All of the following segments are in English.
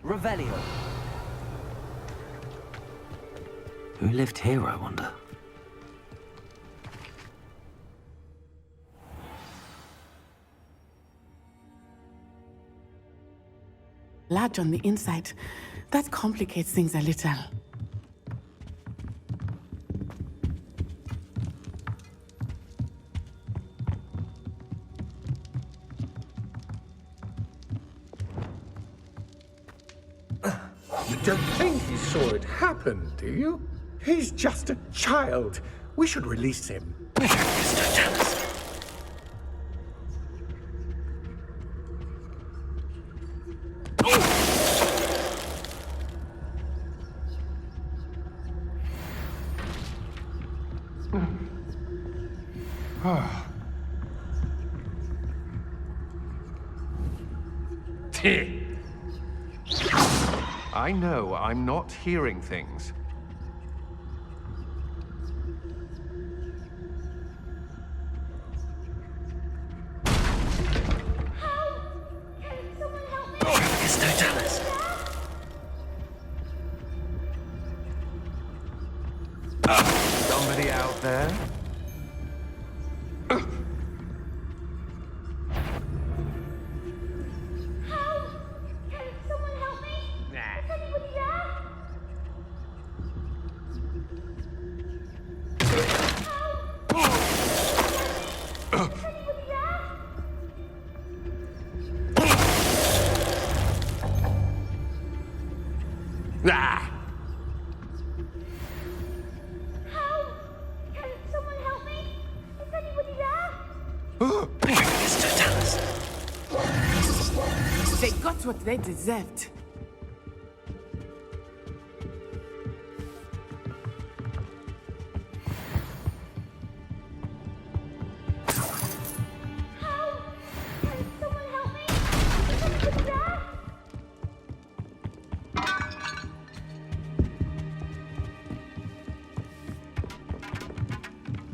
Revelio. Who lived here, I wonder? Latch on the inside. That complicates things a little. You don't think he saw it happen, do you? He's just a child. We should release him. I know I'm not hearing things. Somebody out there? Ah! They got what they deserved.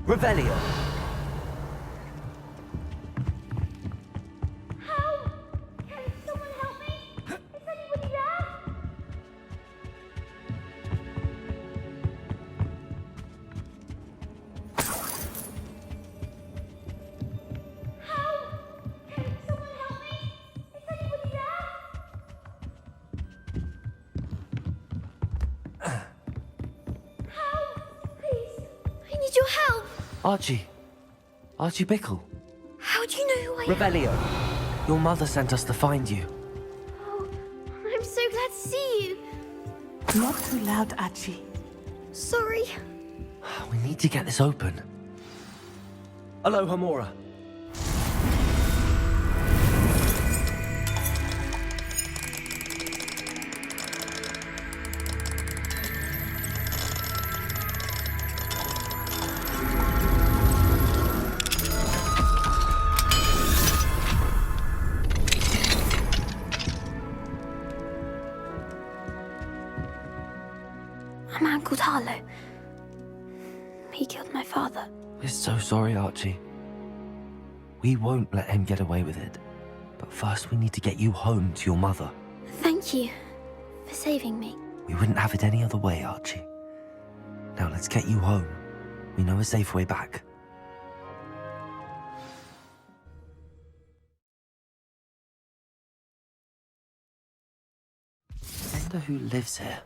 Revelio. Your help! Archie Bickle. How do you know who I am? Revelio. Your mother sent us to find you. Oh, I'm so glad to see you. Not too loud, Archie. Sorry. We need to get this open. Aloha, Mora. A man called Harlow. He killed my father. We're so sorry, Archie. We won't let him get away with it. But first we need to get you home to your mother. Thank you for saving me. We wouldn't have it any other way, Archie. Now let's get you home. We know a safe way back. I wonder who lives here.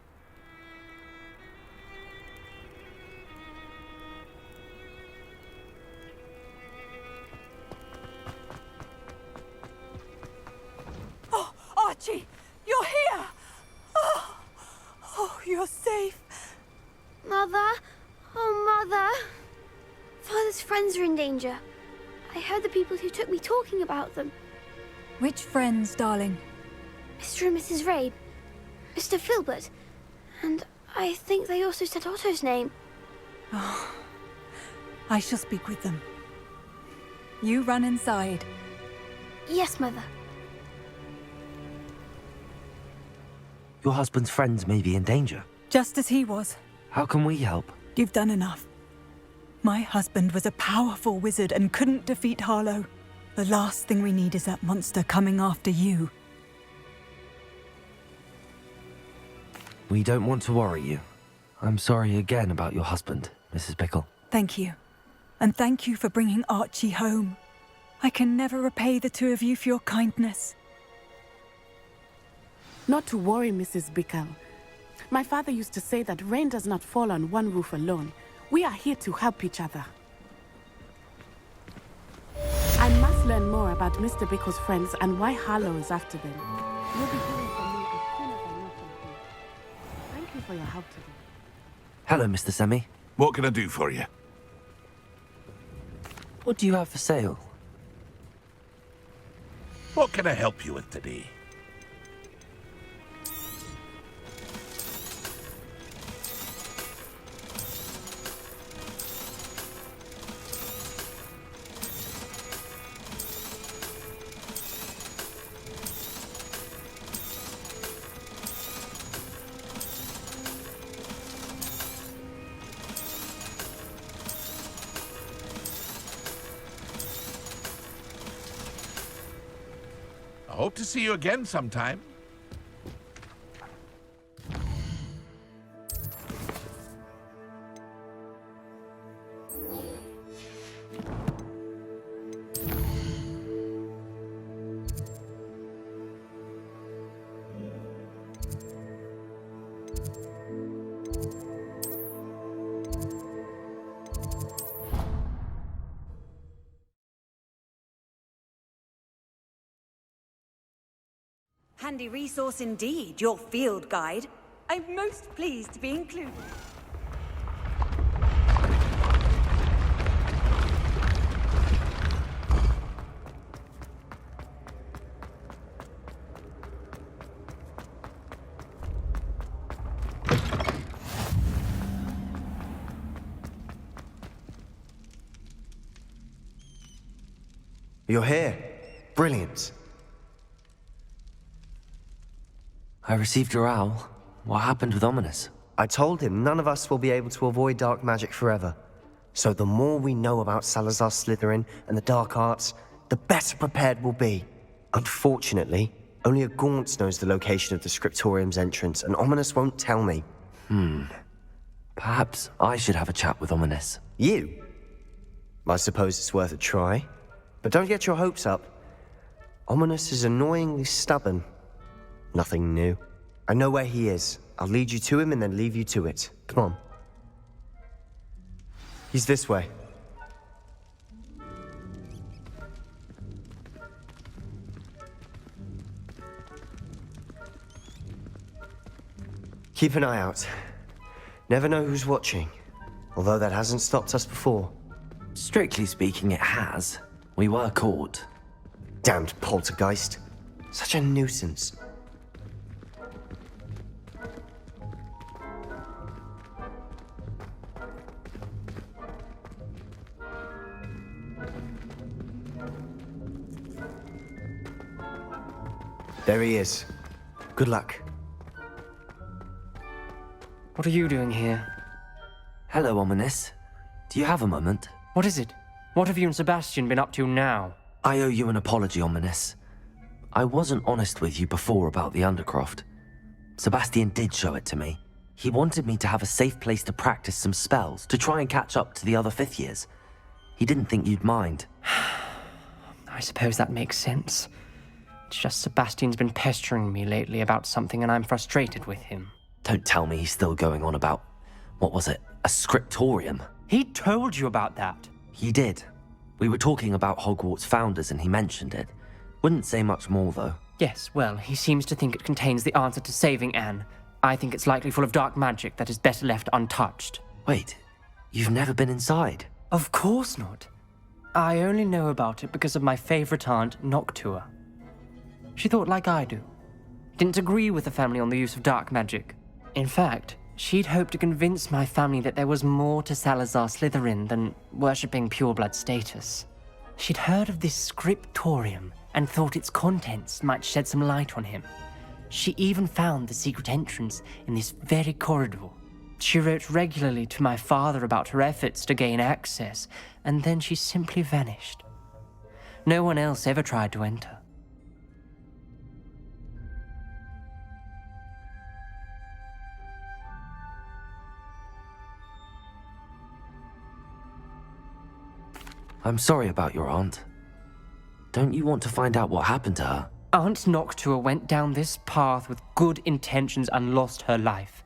Archie, you're here! Oh, you're safe. Mother? Oh, Mother. Father's friends are in danger. I heard the people who took me talking about them. Which friends, darling? Mr. and Mrs. Rabe. Mr. Filbert. And I think they also said Otto's name. Oh, I shall speak with them. You run inside. Yes, Mother. Your husband's friends may be in danger. Just as he was. How can we help? You've done enough. My husband was a powerful wizard and couldn't defeat Harlow. The last thing we need is that monster coming after you. We don't want to worry you. I'm sorry again about your husband, Mrs. Pickle. Thank you. And thank you for bringing Archie home. I can never repay the two of you for your kindness. Not to worry, Mrs. Bickle. My father used to say that rain does not fall on one roof alone. We are here to help each other. I must learn more about Mr. Bickle's friends and why Harlow is after them. You'll be hearing from me as soon as I know something. Thank you for your help today. Hello, Mr. Semi. What can I do for you? What do you have for sale? What can I help you with today? I hope to see you again sometime. Handy resource indeed, your field guide. I'm most pleased to be included. You're here. Brilliant. I received your owl. What happened with Ominous? I told him none of us will be able to avoid dark magic forever. So the more we know about Salazar Slytherin and the dark arts, the better prepared we'll be. Unfortunately, only a Gaunt knows the location of the Scriptorium's entrance, and Ominous won't tell me. Perhaps I should have a chat with Ominous. You? I suppose it's worth a try. But don't get your hopes up. Ominous is annoyingly stubborn. Nothing new. I know where he is. I'll lead you to him and then leave you to it. Come on. He's this way. Keep an eye out. Never know who's watching. Although that hasn't stopped us before. Strictly speaking, it has. We were caught. Damned poltergeist. Such a nuisance. There he is. Good luck. What are you doing here? Hello, Ominous. Do you have a moment? What is it? What have you and Sebastian been up to now? I owe you an apology, Ominous. I wasn't honest with you before about the Undercroft. Sebastian did show it to me. He wanted me to have a safe place to practice some spells, to try and catch up to the other fifth years. He didn't think you'd mind. I suppose that makes sense. It's just Sebastian's been pestering me lately about something and I'm frustrated with him. Don't tell me he's still going on about, what was it, a scriptorium? He told you about that. He did. We were talking about Hogwarts founders and he mentioned it. Wouldn't say much more, though. Yes, well, he seems to think it contains the answer to saving Anne. I think it's likely full of dark magic that is better left untouched. Wait, you've never been inside? Of course not. I only know about it because of my favorite aunt, Noctua. She thought like I do. Didn't agree with the family on the use of dark magic. In fact, she'd hoped to convince my family that there was more to Salazar Slytherin than worshipping pureblood status. She'd heard of this scriptorium and thought its contents might shed some light on him. She even found the secret entrance in this very corridor. She wrote regularly to my father about her efforts to gain access, and then she simply vanished. No one else ever tried to enter. I'm sorry about your aunt. Don't you want to find out what happened to her? Aunt Noctua went down this path with good intentions and lost her life.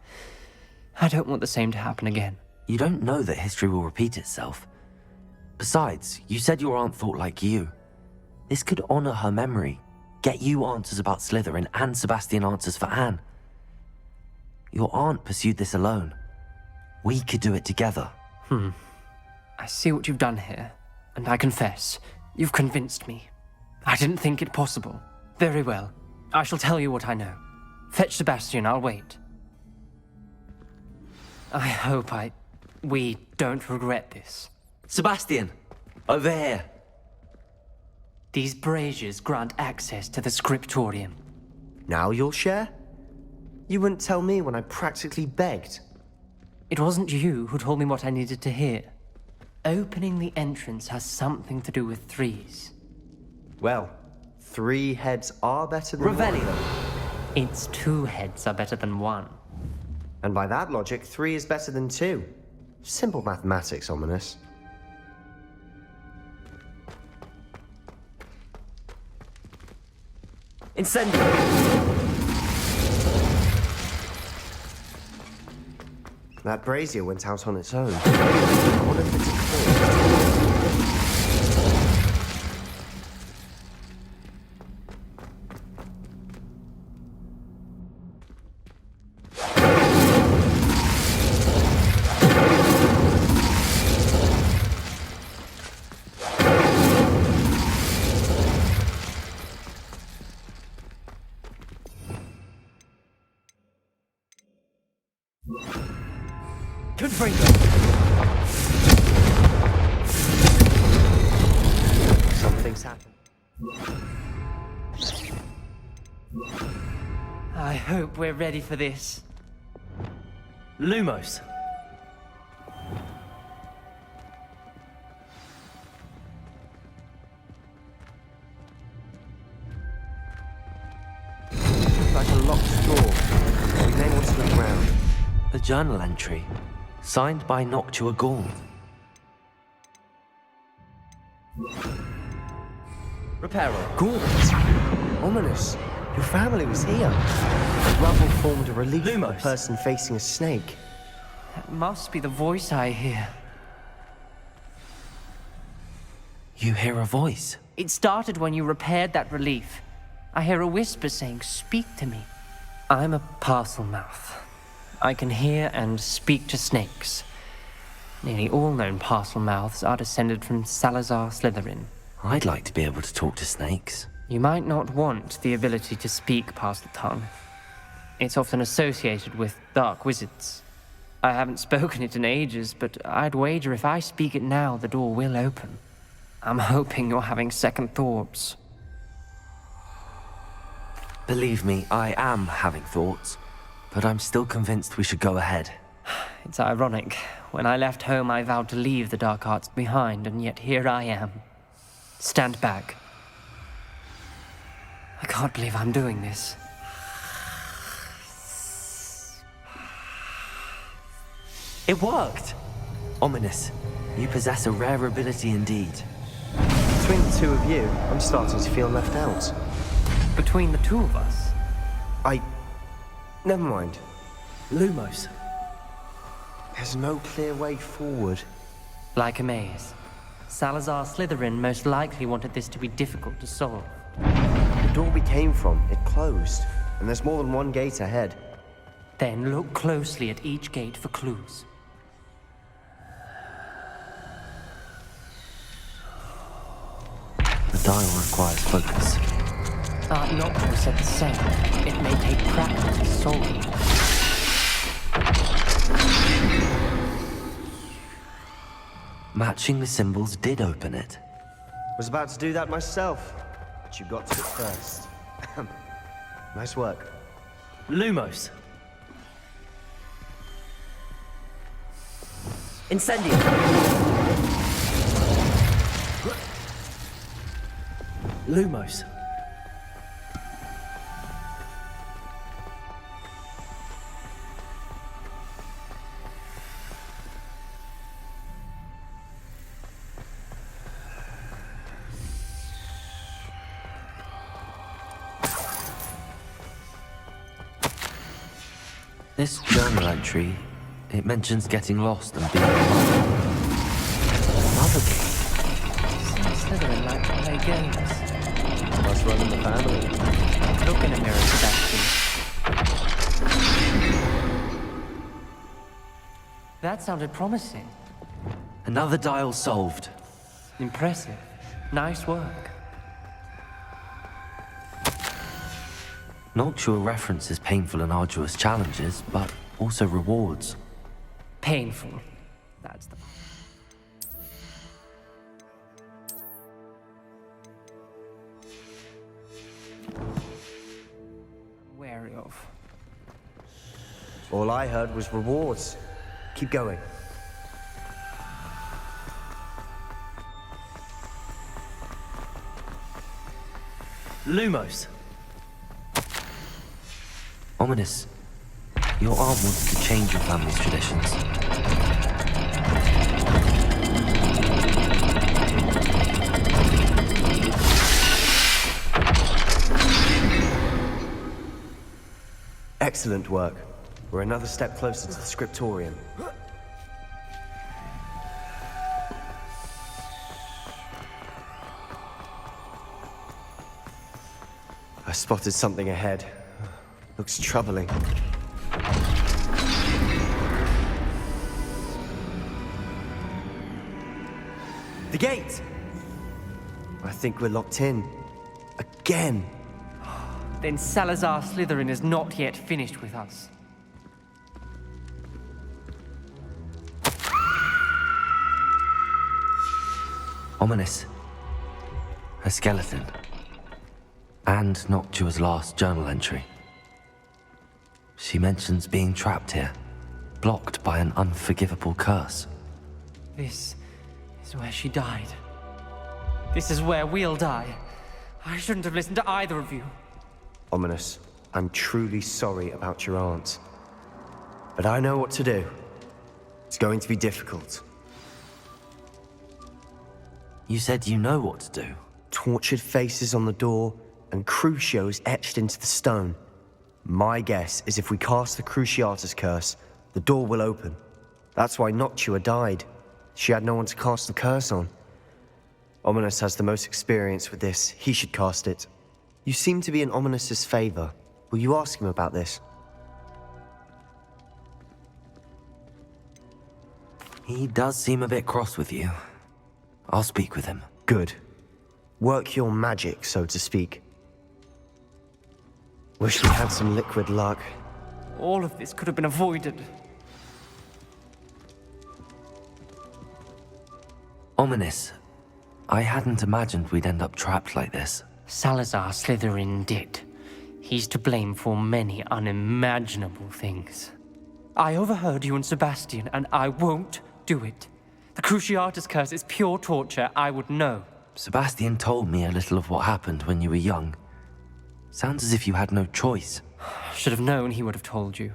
I don't want the same to happen again. You don't know that history will repeat itself. Besides, you said your aunt thought like you. This could honor her memory, get you answers about Slytherin and Sebastian answers for Anne. Your aunt pursued this alone. We could do it together. I see what you've done here, and I confess, you've convinced me. I didn't think it possible. Very well. I shall tell you what I know. Fetch Sebastian, I'll wait. I hope we don't regret this. Sebastian! Over here! These braziers grant access to the scriptorium. Now you'll share? You wouldn't tell me when I practically begged. It wasn't you who told me what I needed to hear. Opening the entrance has something to do with threes. Well, 3 heads are better than Revelio. 1. Its 2 heads are better than 1. And by that logic, 3 is better than 2. Simple mathematics, Ominous. Incendio! That brazier went out on its own. I wonder if it's a closed. Good bring Something's happened. I hope we're ready for this. Lumos! Like a locked door. We may want to look around. A journal entry, signed by Noctua Gaunt. Reparo. Gaunt. Ominous. Your family was here. The rubble formed a relief for a Lumos. person facing a snake. That must be the voice I hear. You hear a voice. It started when you repaired that relief. I hear a whisper saying, "Speak to me." I'm a parcel mouth. I can hear and speak to snakes. Nearly all known parcel mouths are descended from Salazar Slytherin. I'd like to be able to talk to snakes. You might not want the ability to speak past the tongue. It's often associated with dark wizards. I haven't spoken it in ages, but I'd wager if I speak it now, the door will open. I'm hoping you're having second thoughts. Believe me, I am having thoughts, but I'm still convinced we should go ahead. It's ironic. When I left home, I vowed to leave the dark arts behind, and yet here I am. Stand back. I can't believe I'm doing this. It worked! Ominous, you possess a rare ability indeed. Between the 2 of you, I'm starting to feel left out. Between the 2 of us, Never mind. Lumos. There's no clear way forward. like a maze. Salazar Slytherin most likely wanted this to be difficult to solve. The door we came from, it closed. And there's more than one gate ahead. Then look closely at each gate for clues. The dial requires focus. Art Noctua said the same. It may take practice to solve. Matching the symbols did open it. Was about to do that myself, but you got to it first. Nice work. Lumos. Incendio. Lumos. This journal entry, it mentions getting lost and being alone. Another game. Slytherin like to play games. Must run in the family. Look in a mirror, Sebastian. That sounded promising. Another dial solved. Impressive. Nice work. Noctua references painful and arduous challenges, but also rewards. Painful. That's the... Wary of. All I heard was rewards. Keep going. Lumos. Ominous. Your aunt wanted to change your family's traditions. Excellent work. We're another step closer to the scriptorium. I spotted something ahead. Looks troubling. The gate! I think we're locked in. Again! Then Salazar Slytherin is not yet finished with us. Ominous. A skeleton. And Noctua's last journal entry. She mentions being trapped here, blocked by an unforgivable curse. This is where she died. This is where we'll die. I shouldn't have listened to either of you. Ominous, I'm truly sorry about your aunt. But I know what to do. It's going to be difficult. You said you know what to do. Tortured faces on the door, and Crucios etched into the stone. My guess is if we cast the Cruciatus curse, the door will open. That's why Noctua died. She had no one to cast the curse on. Ominous has the most experience with this. He should cast it. You seem to be in Ominous's favor. Will you ask him about this? He does seem a bit cross with you. I'll speak with him. Good. Work your magic, so to speak. Wish we had some liquid luck. All of this could have been avoided. Ominous. I hadn't imagined we'd end up trapped like this. Salazar Slytherin did. He's to blame for many unimaginable things. I overheard you and Sebastian, and I won't do it. The Cruciatus curse is pure torture. I would know. Sebastian told me a little of what happened when you were young. Sounds as if you had no choice. Should have known he would have told you.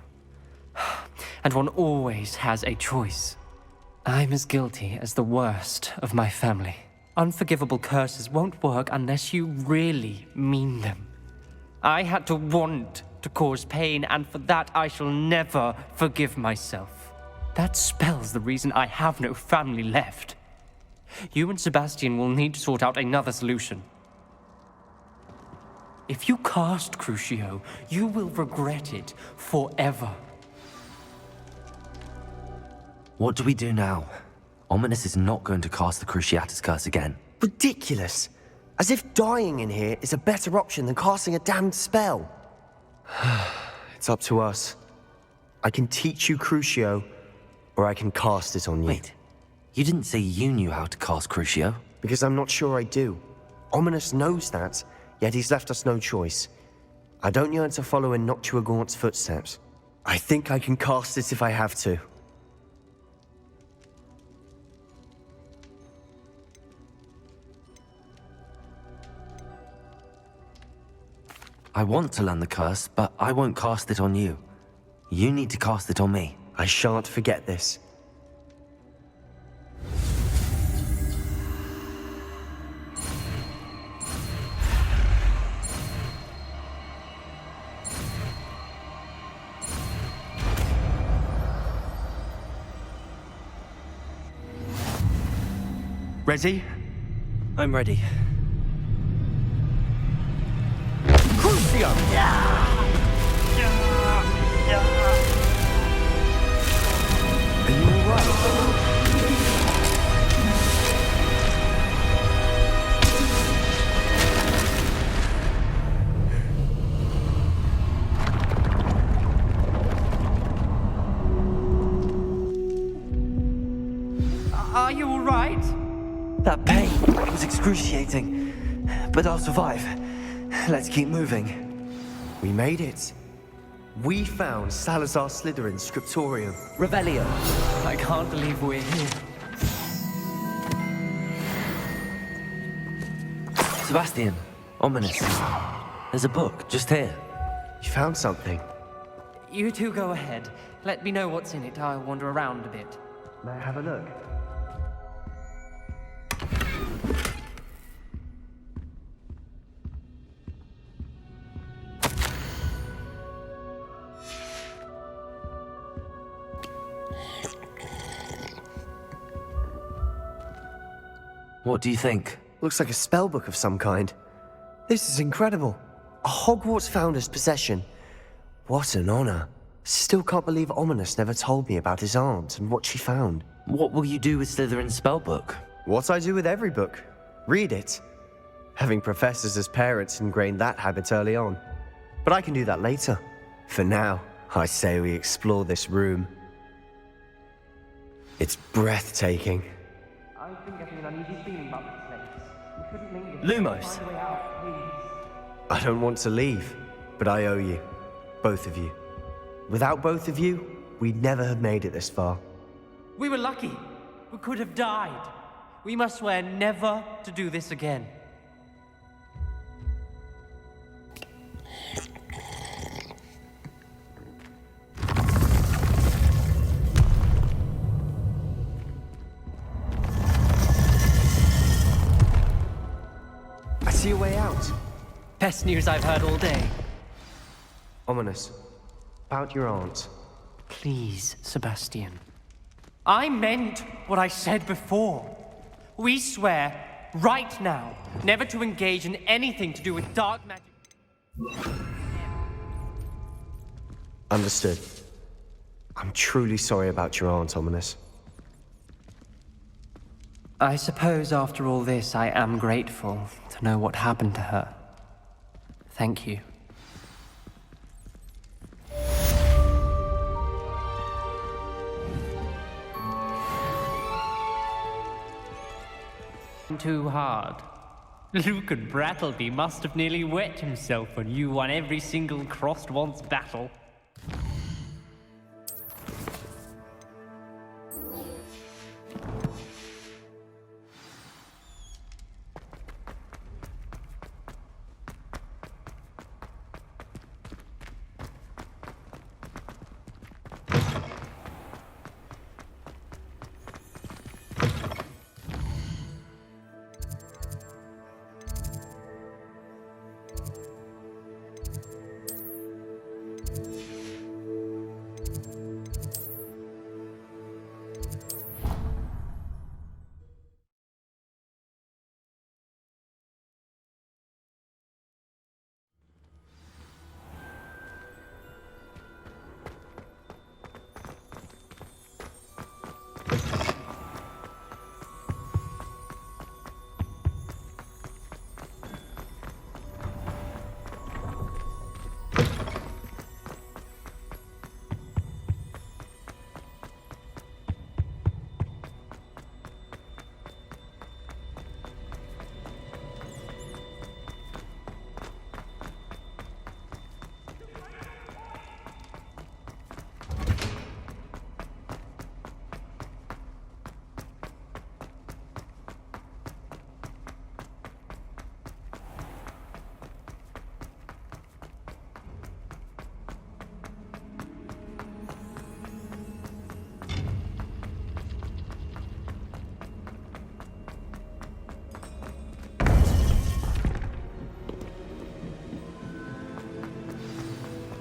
And one always has a choice. I'm as guilty as the worst of my family. Unforgivable curses won't work unless you really mean them. I had to want to cause pain, and for that I shall never forgive myself. That spells the reason I have no family left. You and Sebastian will need to sort out another solution. If you cast Crucio, you will regret it forever. What do we do now? Ominous is not going to cast the Cruciatus curse again. Ridiculous! As if dying in here is a better option than casting a damned spell. It's up to us. I can teach you Crucio, or I can cast it on you. Wait, you didn't say you knew how to cast Crucio? Because I'm not sure I do. Ominous knows that, yet he's left us no choice. I don't yearn to follow in Noctua Gaunt's footsteps. I think I can cast it if I have to. I want to learn the curse, but I won't cast it on you. You need to cast it on me. I shan't forget this. Ready? I'm ready. Crucio! Are you alright? Are you alright? That pain was excruciating, but I'll survive. Let's keep moving. We made it. We found Salazar Slytherin's scriptorium. Revelio. I can't believe we're here. Sebastian, ominous. There's a book just here. You found something. You two go ahead. Let me know what's in it. I'll wander around a bit. May I have a look? What do you think? Looks like a spellbook of some kind. This is incredible. A Hogwarts founder's possession. What an honor. Still can't believe Ominous never told me about his aunt and what she found. What will you do with Slytherin's spellbook? What I do with every book. Read it. Having professors as parents ingrained that habit early on. But I can do that later. For now, I say we explore this room. It's breathtaking. I've been getting an uneasy feeling about this place. We shouldn't linger. Lumos. Find a way out, please. I don't want to leave, but I owe you. Both of you. Without both of you, we'd never have made it this far. We were lucky. We could have died. We must swear never to do this again. I see a way out. Best news I've heard all day. Ominous. About your aunt. Please, Sebastian. I meant what I said before. We swear, right now, never to engage in anything to do with dark magic. Understood. I'm truly sorry about your aunt, Ominous. I suppose after all this, I am grateful to know what happened to her. Thank you. Too hard. Luke and Brattleby must have nearly wet himself when you won every single crossed once battle.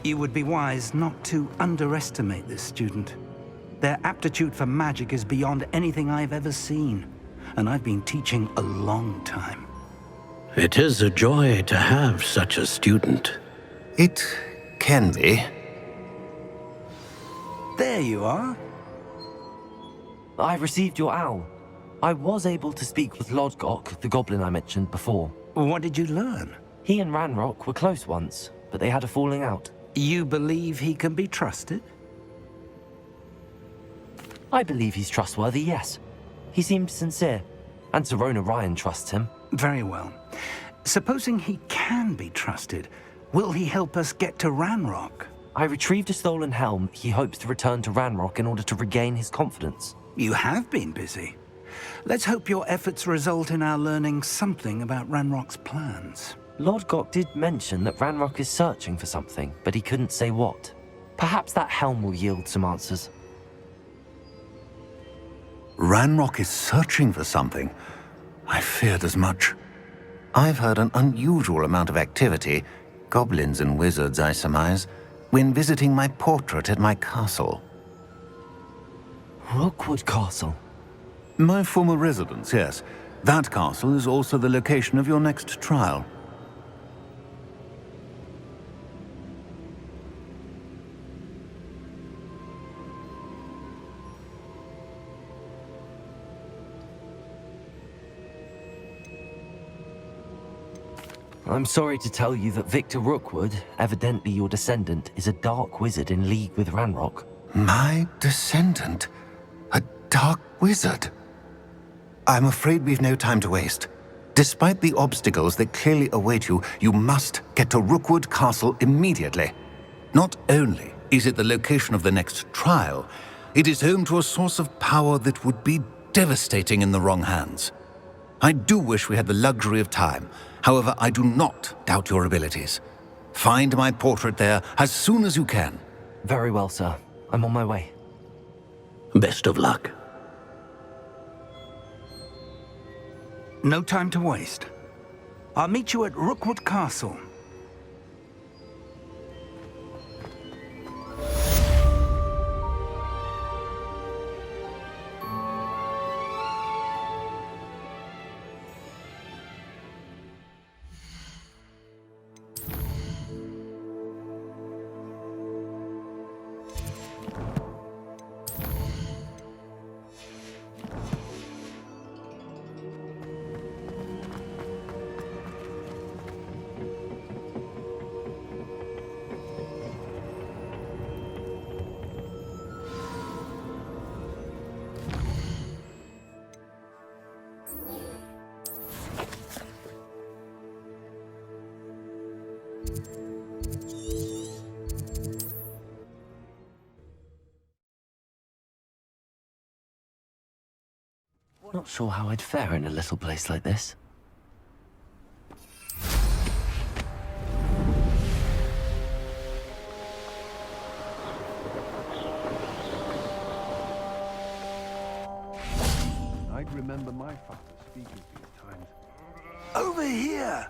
You would be wise not to underestimate this student. Their aptitude for magic is beyond anything I've ever seen. and I've been teaching a long time. It is a joy to have such a student. It can be. There you are. I received your owl. I was able to speak with Lodgok, the goblin I mentioned before. What did you learn? He and Ranrock were close once, but they had a falling out. You believe he can be trusted? I believe he's trustworthy, yes. He seemed sincere, and Serona Ryan trusts him. Very well. Supposing he can be trusted, will he help us get to Ranrock? I retrieved a stolen helm he hopes to return to Ranrock in order to regain his confidence. You have been busy. Let's hope your efforts result in our learning something about Ranrock's plans. Lodgok did mention that Ranrock is searching for something, but he couldn't say what. Perhaps that helm will yield some answers. Ranrock is searching for something. I feared as much. I've heard an unusual amount of activity, goblins and wizards, I surmise, when visiting my portrait at my castle. Rookwood Castle? My former residence, yes. That castle is also the location of your next trial. I'm sorry to tell you that Victor Rookwood, evidently your descendant, is a dark wizard in league with Ranrock. My descendant? A dark wizard? I'm afraid we've no time to waste. Despite the obstacles that clearly await you, you must get to Rookwood Castle immediately. Not only is it the location of the next trial, it is home to a source of power that would be devastating in the wrong hands. I do wish we had the luxury of time. However, I do not doubt your abilities. Find my portrait there as soon as you can. Very well, sir. I'm on my way. Best of luck. No time to waste. I'll meet you at Rookwood Castle. Not sure how I'd fare in a little place like this. I'd remember my father speaking to you at times. Over here!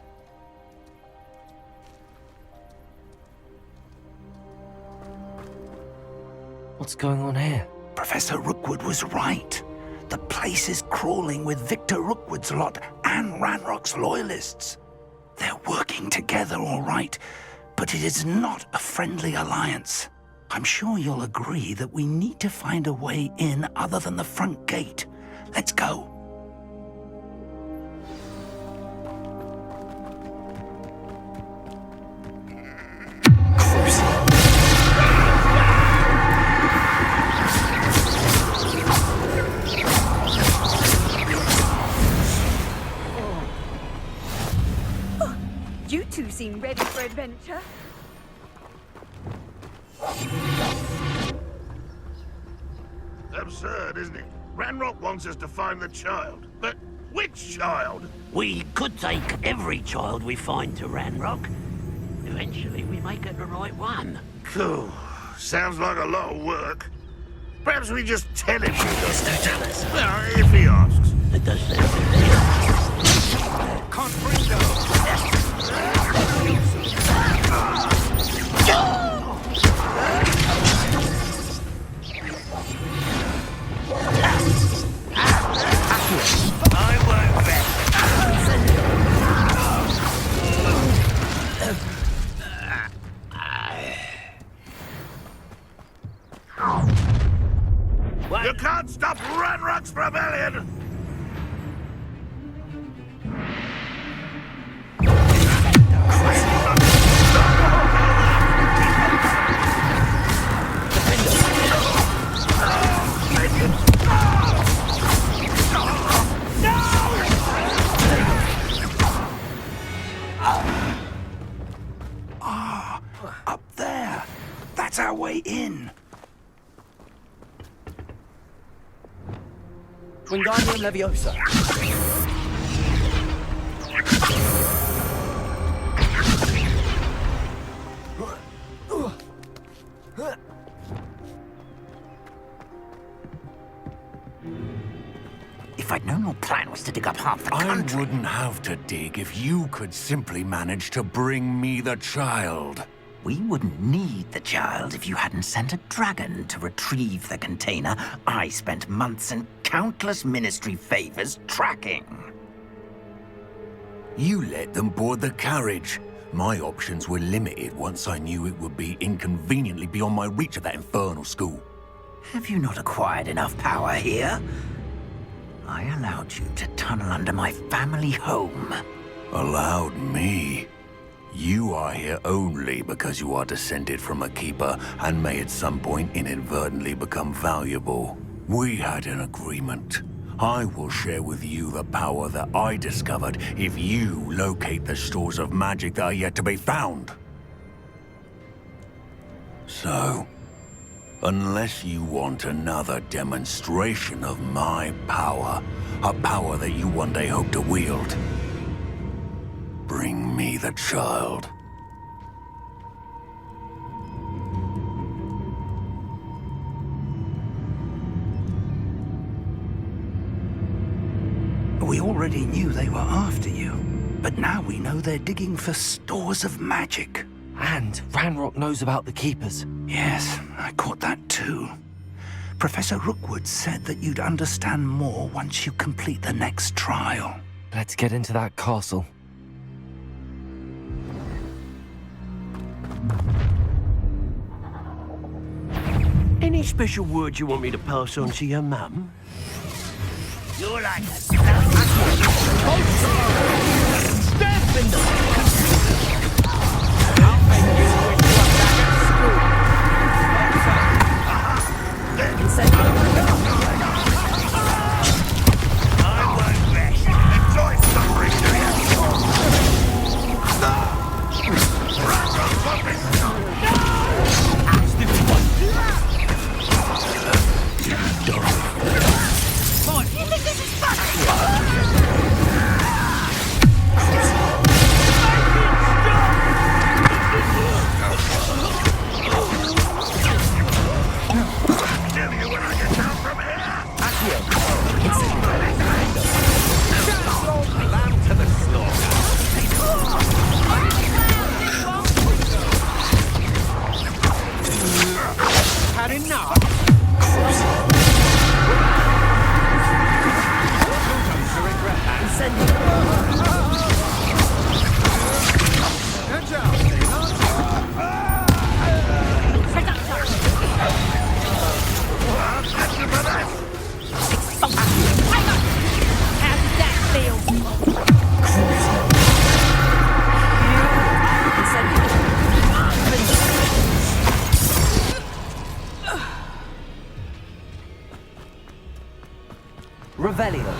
What's going on here? Professor Rookwood was right. The place is crawling with Victor Rookwood's lot and Ranrock's loyalists. They're working together, all right, but it is not a friendly alliance. I'm sure you'll agree that we need to find a way in other than the front gate. Let's go. You two seem ready for adventure. Absurd, isn't it? Ranrock wants us to find the child. But which child? We could take every child we find to Ranrock. Eventually we may get the right one. Cool. Sounds like a lot of work. Perhaps we just tell him she does. Don't tell us. Well, if he asks. It does sound You can't stop Ranrock's rebellion! Up there. That's our way in. Wingardium Leviosa. If I'd known your plan was to dig up half the country... I wouldn't have to dig if you could simply manage to bring me the child. We wouldn't need the child if you hadn't sent a dragon to retrieve the container I spent months and countless ministry favors tracking. You let them board the carriage. My options were limited once I knew it would be inconveniently beyond my reach at that infernal school. Have you not acquired enough power here? I allowed you to tunnel under my family home. Allowed me? You are here only because you are descended from a keeper and may at some point inadvertently become valuable. We had an agreement. I will share with you the power that I discovered if you locate the stores of magic that are yet to be found. So, unless you want another demonstration of my power, a power that you one day hope to wield, bring me the child. We already knew they were after you, but now we know they're digging for stores of magic. And Ranrock knows about the Keepers. Yes, I caught that too. Professor Rookwood said that you'd understand more once you complete the next trial. Let's get into that castle. Any special words you want me to pass on to your mum? You're like a step in the... I'll make you wish you were back at school. I won't rest. Enjoy suffering, do you? You think this is funny? Kill you when I get down from here! Lamb to the slaughter. Had enough? Revelio.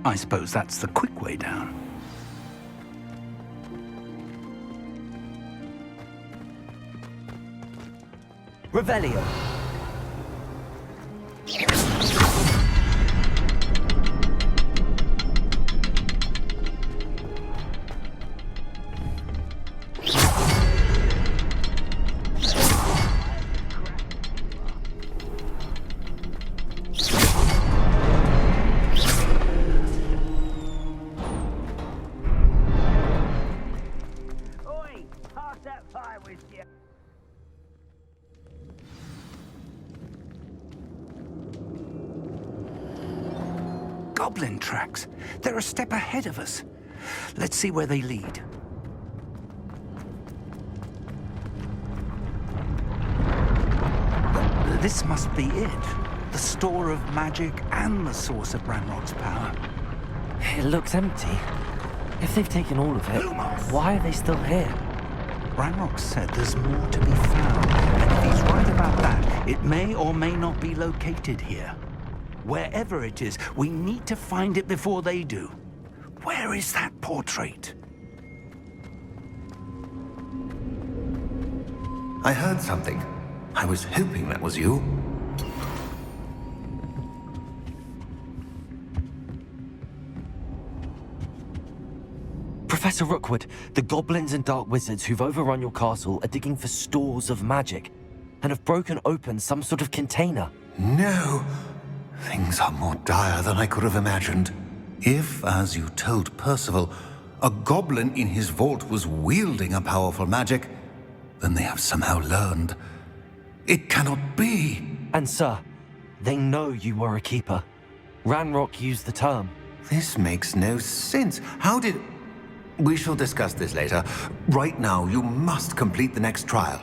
I suppose that's the quick way down. Revelio. goblin tracks. They're a step ahead of us. Let's see where they lead. This must be it. The store of magic and the source of Ranrock's power. It looks empty. If they've taken all of it, why are they still here? Ranrock said there's more to be found, and if he's right about that, it may or may not be located here. Wherever it is, we need to find it before they do. Where is that portrait? I heard something. I was hoping that was you. Professor Rookwood, the goblins and dark wizards who've overrun your castle are digging for stores of magic and have broken open some sort of container. No! Things are more dire than I could have imagined. If, as you told Percival, a goblin in his vault was wielding a powerful magic, then they have somehow learned. It cannot be! And sir, they know you were a keeper. Ranrock used the term. This makes no sense. How did... We shall discuss this later. Right now, you must complete the next trial.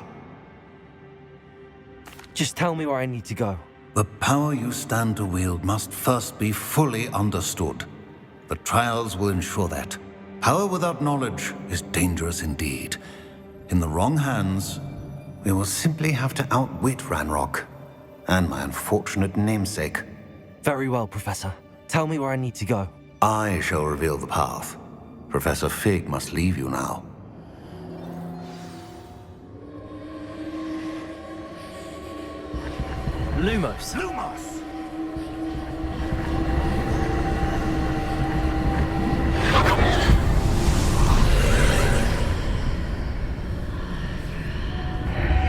Just tell me where I need to go. The power you stand to wield must first be fully understood. The trials will ensure that. Power without knowledge is dangerous indeed. In the wrong hands, we will simply have to outwit Ranrock and my unfortunate namesake. Very well, Professor. Tell me where I need to go. I shall reveal the path. Professor Fig must leave you now. Lumos! Lumos!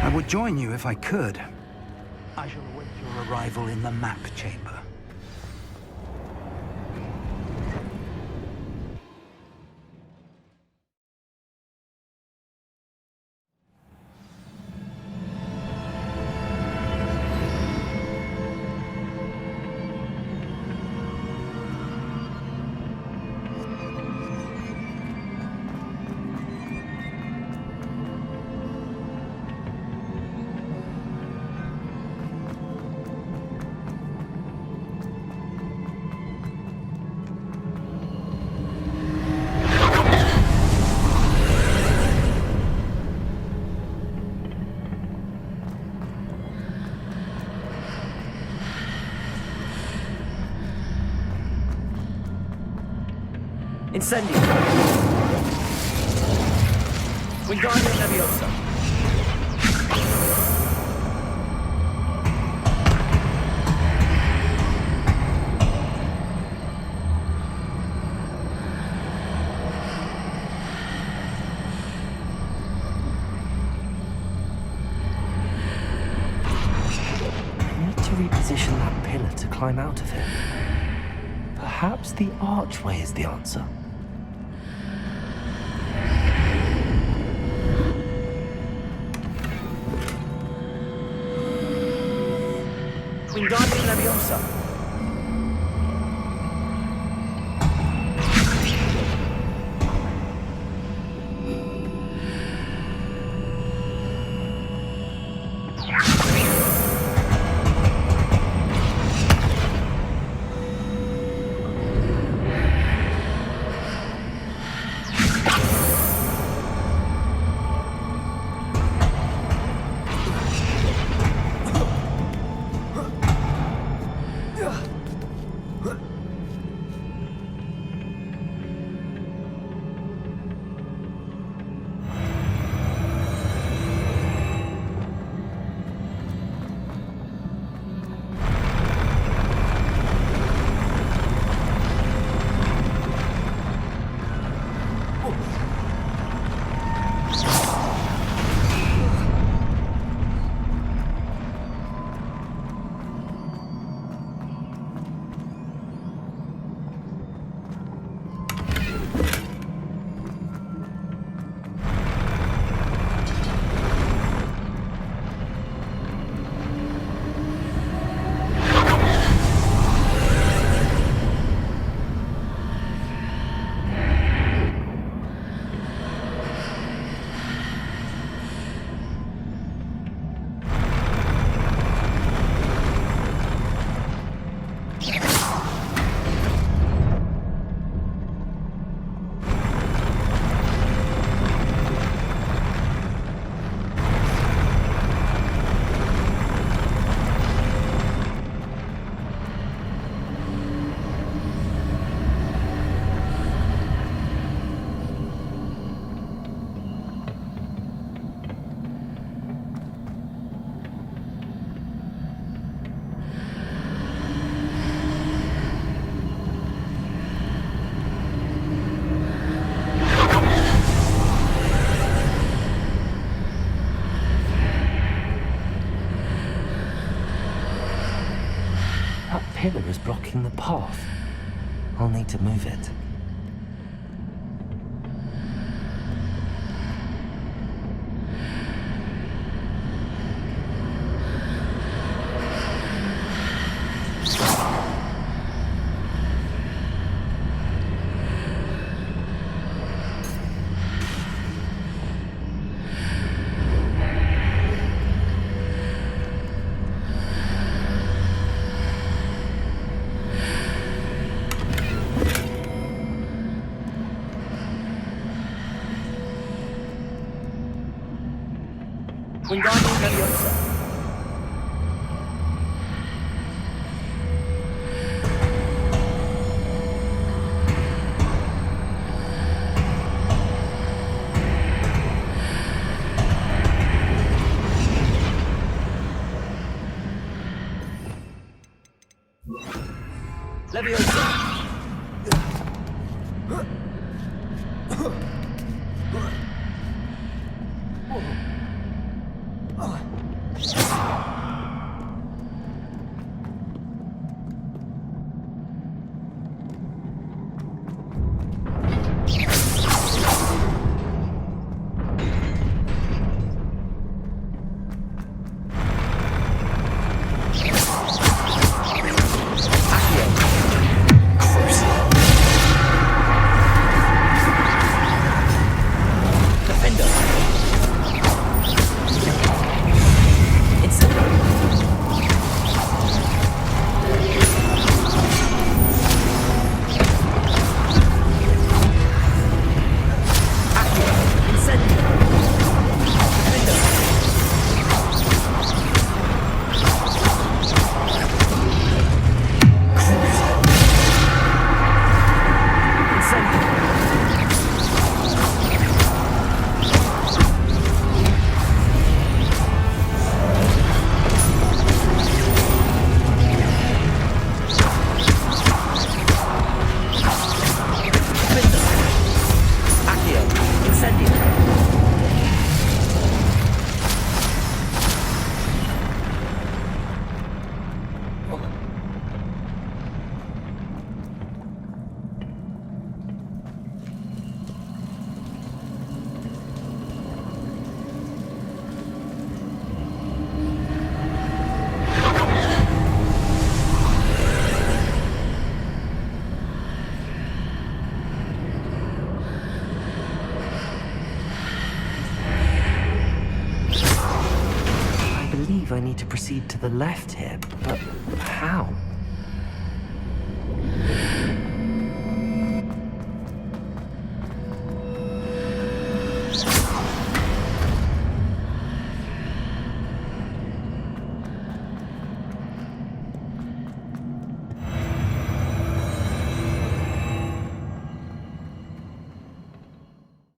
I would join you if I could. I shall await your arrival in the map chamber. Incendio! Wingardium Leviosa! I need to reposition that pillar to climb out of it. Perhaps the archway is the answer. Wingardium Leviosa! pillar is blocking the path. I'll need to move it. Wingardium Leviosa. Leviosa. I believe I need to proceed to the left here, but how?